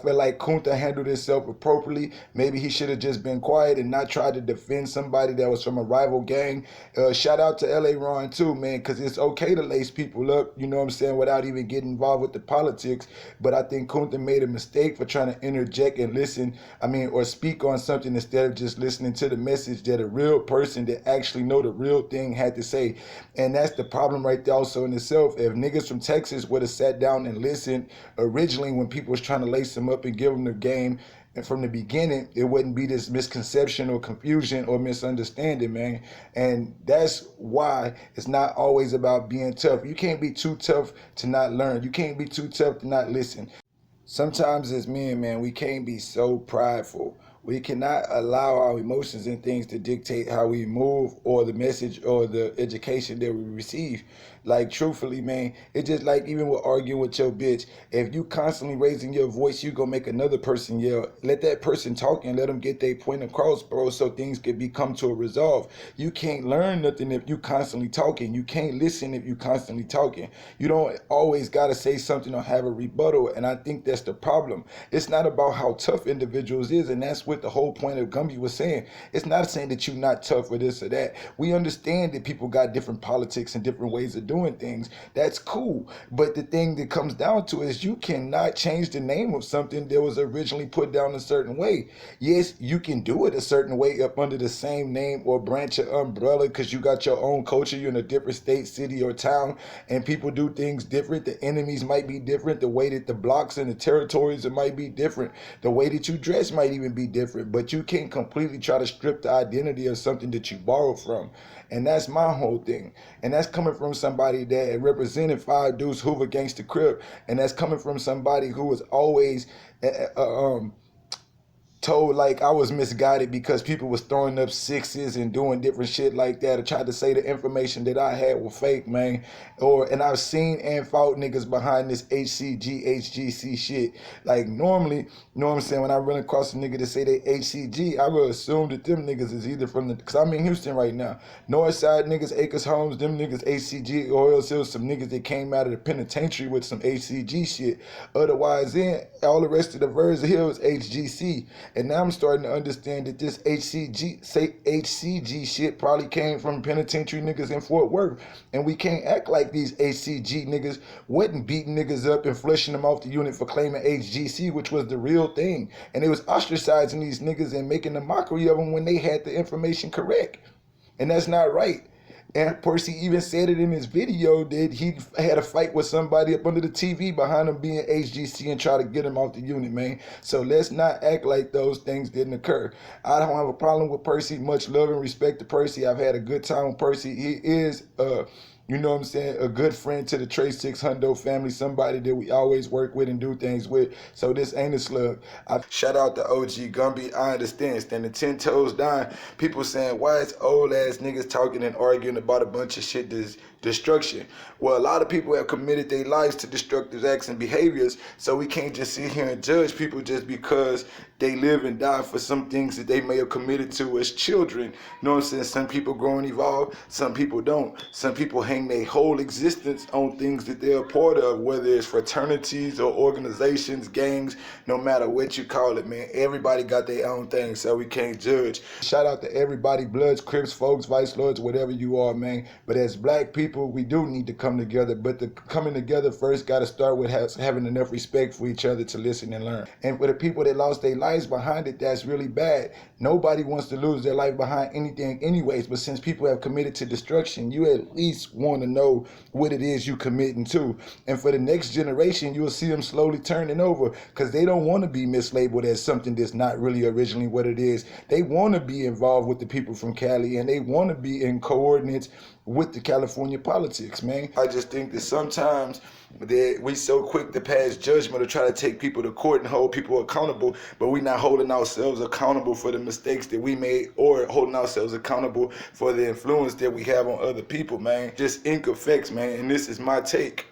I feel like Kunta handled himself appropriately. Maybe he should have just been quiet and not tried to defend somebody that was from a rival gang. Shout out to LA Ron too, man, because it's okay to lace people up, you know what I'm saying, without even getting involved with the politics. But I think Kunta made a mistake for trying to interject and listen, or speak on something instead of just listening to the message that a real person that actually know the real thing had to say. And that's the problem right there also in itself. If niggas from Texas would have sat down and listened originally when people was trying to lace them up and give them the game, and from the beginning, it wouldn't be this misconception or confusion or misunderstanding, man. And that's why it's not always about being tough. You can't be too tough to not learn. You can't be too tough to not listen. Sometimes as men, man, we can't be so prideful. We cannot allow our emotions and things to dictate how we move or the message or the education that we receive. Like, truthfully, man, it's just like even with arguing with your bitch. If you constantly raising your voice, you gonna make another person yell. Let that person talk and let them get their point across, bro, so things can become to a resolve. You can't learn nothing if you constantly talking. You can't listen if you constantly talking. You don't always gotta say something or have a rebuttal, and I think that's the problem. It's not about how tough individuals is, and that's what the whole point of Gumby was saying. It's not saying that you're not tough or this or that. We understand that people got different politics and different ways of doing things. That's cool. But the thing that comes down to is you cannot change the name of something that was originally put down a certain way. Yes, you can do it a certain way up under the same name or branch of umbrella because you got your own culture. You're in a different state, city, or town, and people do things different. The enemies might be different. The way that the blocks and the territories, it might be different. The way that you dress might even be different. But you can't completely try to strip the identity of something that you borrowed from. And that's my whole thing. And that's coming from somebody that represented Five Deuce Hoover Gangsta Crip. And that's coming from somebody who was always told like I was misguided because people was throwing up sixes and doing different shit like that, or tried to say the information that I had was fake, man. And I've seen and fought niggas behind this HCG, HGC shit. Like normally, you know what I'm saying, when I run across a nigga that say they HCG, I will assume that them niggas is either from the, cause I'm in Houston right now, Northside niggas, Acres Homes, them niggas HCG, or else it was some niggas that came out of the penitentiary with some HCG shit. Otherwise, then all the rest of the verse here was HGC. And now I'm starting to understand that this HCG shit probably came from penitentiary niggas in Fort Worth. And we can't act like these HCG niggas wasn't beating niggas up and flushing them off the unit for claiming HGC, which was the real thing. And it was ostracizing these niggas and making a mockery of them when they had the information correct. And that's not right. And Percy even said it in his video that he had a fight with somebody up under the TV behind him being HGC and try to get him off the unit, man. So let's not act like those things didn't occur. I don't have a problem with Percy. Much love and respect to Percy. I've had a good time with Percy. He is you know what I'm saying, a good friend to the Trey 600 family, somebody that we always work with and do things with. So this ain't a slug. Shout out to OG Gumby. I understand, standing 10 toes down. People saying, why is old ass niggas talking and arguing about a bunch of shit that's destruction? Well, a lot of people have committed their lives to destructive acts and behaviors, so we can't just sit here and judge people just because they live and die for some things that they may have committed to as children. You know what I'm saying? Some people grow and evolve, some people don't. Some people hang their whole existence on things that they're a part of, whether it's fraternities or organizations, gangs, no matter what you call it, man. Everybody got their own thing, so we can't judge. Shout out to everybody, Bloods, Crips, folks, Vice Lords, whatever you are, man. But as black people, we do need to come together. But the coming together first got to start with having enough respect for each other to listen and learn. And for the people that lost their lives behind it, that's really bad. Nobody wants to lose their life behind anything anyways, but since people have committed to destruction, you at least want to know what it is you committing to. And for the next generation, you'll see them slowly turning over because they don't want to be mislabeled as something that's not really originally what it is. They want to be involved with the people from Cali, and they want to be in coordinates with the California politics, man. I just think that sometimes that we so quick to pass judgment or try to take people to court and hold people accountable, but we're not holding ourselves accountable for the mistakes that we made or holding ourselves accountable for the influence that we have on other people, man. Just Enkifxz, man, and this is my take.